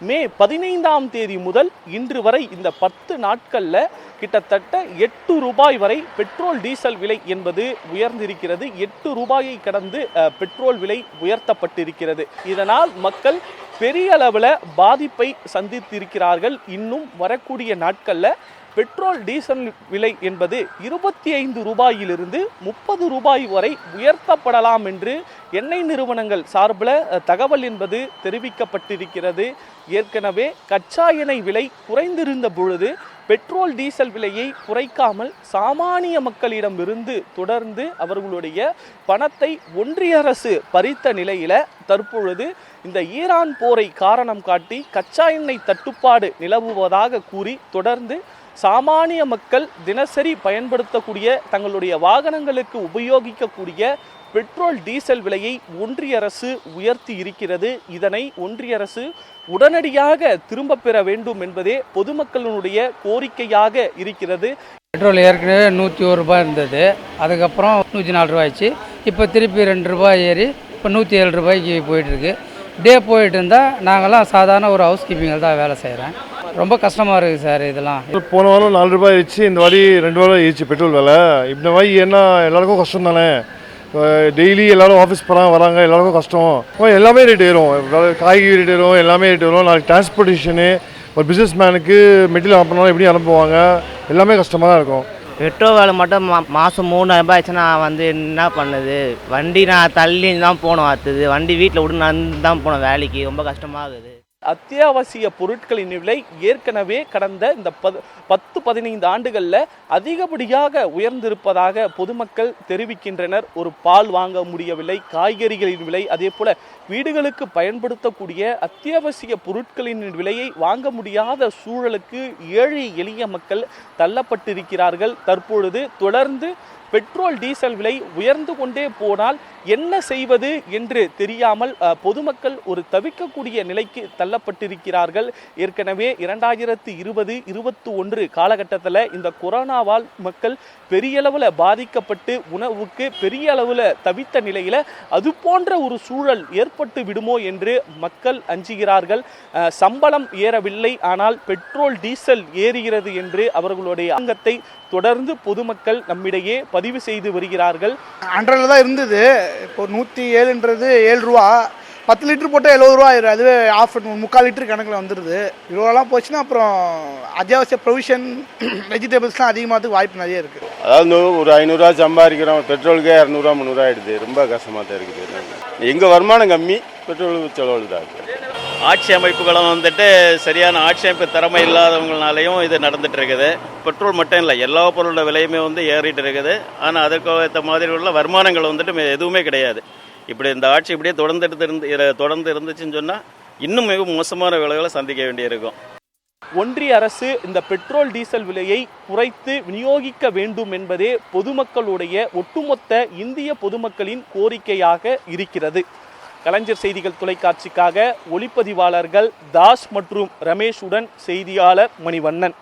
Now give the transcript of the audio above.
மே 15ஆம் தேதி முதல் இன்று வரை இந்த 10 நாட்களில் கிட்டத்தட்ட 8 ரூபாய் வரை பெட்ரோல் டீசல் விலை என்பது உயர்ந்திருக்கிறது. 8 ரூபாயை கடந்து பெட்ரோல் விலை உயர்த்தப்பட்டிருக்கிறது. இதனால் மக்கள் பெரிய அளவில் பாதிப்பை சந்தித்திருக்கிறார்கள். இன்னும் வரக்கூடிய நாட்களில் பெட்ரோல் டீசல் விலை என்பது 25 ரூபாயிலிருந்து 30 ரூபாய் வரை உயர்த்தப்படலாம் என்று எண்ணெய் நிறுவனங்கள் சார்பில் தகவல் என்பது தெரிவிக்கப்பட்டிருக்கிறது. ஏற்கனவே கச்சா எண்ணெய் விலை குறைந்திருந்த பொழுது பெட்ரோல் டீசல் விலையை குறைக்காமல் சாமானிய மக்களிடமிருந்து தொடர்ந்து அவர்களுடைய பணத்தை ஒன்றிய அரசு பறித்த நிலையில தற்பொழுது இந்த ஈரான் போரை காரணம் காட்டி கச்சா எண்ணெய் தட்டுப்பாடு நிலவுவதாக கூறி தொடர்ந்து சாமானிய மக்கள் தினசரி பயன்படுத்தக்கூடிய தங்களுடைய வாகனங்களுக்கு உபயோகிக்கக்கூடிய பெட்ரோல் டீசல் விலையை ஒன்றிய அரசு உயர்த்தி இருக்கிறது. இதனை ஒன்றிய அரசு உடனடியாக திரும்ப பெற வேண்டும் என்பதே பொதுமக்களுடைய கோரிக்கையாக இருக்கிறது. பெட்ரோல் ஏற்கனவே 101 ரூபாய் இருந்தது, அதுக்கப்புறம் 104 ரூபாய்ச்சு, இப்போ திருப்பி 2 ரூபாய் ஏறி இப்போ 107 ரூபாய்க்கு போயிட்டுருக்கு. டே போயிட்டு இருந்தால் நாங்கள்லாம் சாதாரண ஒரு ஹவுஸ் கீப்பிங்கில் தான் வேலை செய்கிறேன். ரொம்ப கஷ்டமாக இருக்குது சார். இதெல்லாம் போன வாரம் 4 ரூபாய் ஆயிடுச்சு, இந்த வாரி 2 ரூபாய் ஆயிடுச்சு பெட்ரோல் விலை. இந்த மாதிரி ஏன்னா எல்லாருக்கும் கஷ்டம் தானே. டெய்லி எல்லோரும் ஆஃபீஸ் போகிறாங்க வராங்க, எல்லாருக்கும் கஷ்டம். எல்லாமே ரேட் ஏறும், காய்கறி ரேட் ஏறும், எல்லாமே ரேட் ஏறும். நாளைக்கு டிரான்ஸ்போர்ட்டேஷனு ஒரு பிஸ்னஸ் மேனுக்கு மெட்டீரியல் அனுப்பினாலும் எப்படி அனுப்புவாங்க, எல்லாமே கஷ்டமாக தான் இருக்கும். பெட்ரோல் விலை மட்டும் மாதம் 3000 ரூபாய் ஆச்சுன்னா என்ன பண்ணுது? வண்டி நான் தள்ளி தான் போகணும், அடுத்தது வண்டி வீட்டில் விட்டு நான் தான் போனோம் வேலைக்கு. ரொம்ப கஷ்டமாகுது. அத்தியாவசிய பொருட்களின் விலை ஏற்கனவே கடந்த இந்த 10-15 ஆண்டுகளில் அதிகப்படியாக உயர்ந்திருப்பதாக பொதுமக்கள் தெரிவிக்கின்றனர். ஒரு பால் வாங்க முடியவில்லை, காய்கறிகளின் விலை, அதே போல வீடுகளுக்கு பயன்படுத்தக்கூடிய அத்தியாவசிய பொருட்களின் விலையை வாங்க முடியாத சூழலுக்கு ஏழை எளிய மக்கள் தள்ளப்பட்டிருக்கிறார்கள். தற்பொழுது தொடர்ந்து பெட்ரோல் டீசல் விலை உயர்ந்து கொண்டே போனால் என்ன செய்வது என்று தெரியாமல் பொதுமக்கள் ஒரு தவிக்கக்கூடிய நிலைக்கு தள்ளப்பட்டிருக்கிறார்கள். ஏற்கனவே 2020-21 காலகட்டத்தில் இந்த கொரோனாவால் மக்கள் பெரிய அளவில் பாதிக்கப்பட்டு உணவுக்கு பெரிய அளவில் தவித்த நிலையில் அது போன்ற ஒரு சூழல் ஏற்பட்டு விடுமோ என்று மக்கள் அஞ்சுகிறார்கள். சம்பளம் ஏறவில்லை, ஆனால் பெட்ரோல் டீசல் ஏறுகிறது என்று அவர்களுடைய அங்கத்தை தொடர்ந்து பொதுமக்கள் நம்மிடையே பதிவு செய்து வருகிறார்கள். 100 தான் இருந்தது, இப்போ 107ன்றது 7 ரூபா. 10 லிட்டர் போட்டால் 70 ரூபா ஆயிரும். அதுவே ஆஃப் 3/4 லிட்டர் கணக்கில் வந்துடுது. இவ்வளோலாம் போச்சுன்னா அப்புறம் அத்தியாவசிய ப்ரொவிஷன் வெஜிடபிள்ஸ்லாம் அதிகமாகிறதுக்கு வாய்ப்பு நிறைய இருக்குது. அதாவது ஒரு 500 ரூபா சம்பாதிக்கிறோம், பெட்ரோலுக்கே 200 ரூபா 300 ஆகிடுது. ரொம்ப கஷ்டமாக தான் இருக்குது. எங்கள் வருமானம் கம்மி, பெட்ரோல் செலவு தான் இருக்குது. ஆட்சி அமைப்புகளும் வந்துட்டு சரியான ஆட்சி அமைப்பு திறமை இல்லாதவங்களாலையும் இது நடந்துட்டு இருக்குது. பெட்ரோல் மட்டும் இல்லை, எல்லா பொருளோட விலையுமே ஏறிட்டு இருக்குது. ஆனால் அதற்கு ஏற்ற மாதிரி உள்ள வருமானங்கள் எதுவுமே கிடையாது. இப்படி இந்த ஆட்சி இப்படியே தொடர்ந்து இருந்துச்சுன்னு சொன்னால் இன்னும் மிக மோசமான விலைகளை சந்திக்க வேண்டியிருக்கும். ஒன்றிய அரசு இந்த பெட்ரோல் டீசல் விலையை குறைத்து விநியோகிக்க வேண்டும் என்பதே பொதுமக்களுடைய ஒட்டுமொத்த இந்திய பொதுமக்களின் கோரிக்கையாக இருக்கிறது. கலைஞர் செய்திகள் தொலைக்காட்சிக்காக ஒளிப்பதிவாளர்கள் தாஸ் மற்றும் ரமேஷுடன் செய்தியாளர் மணிவண்ணன்.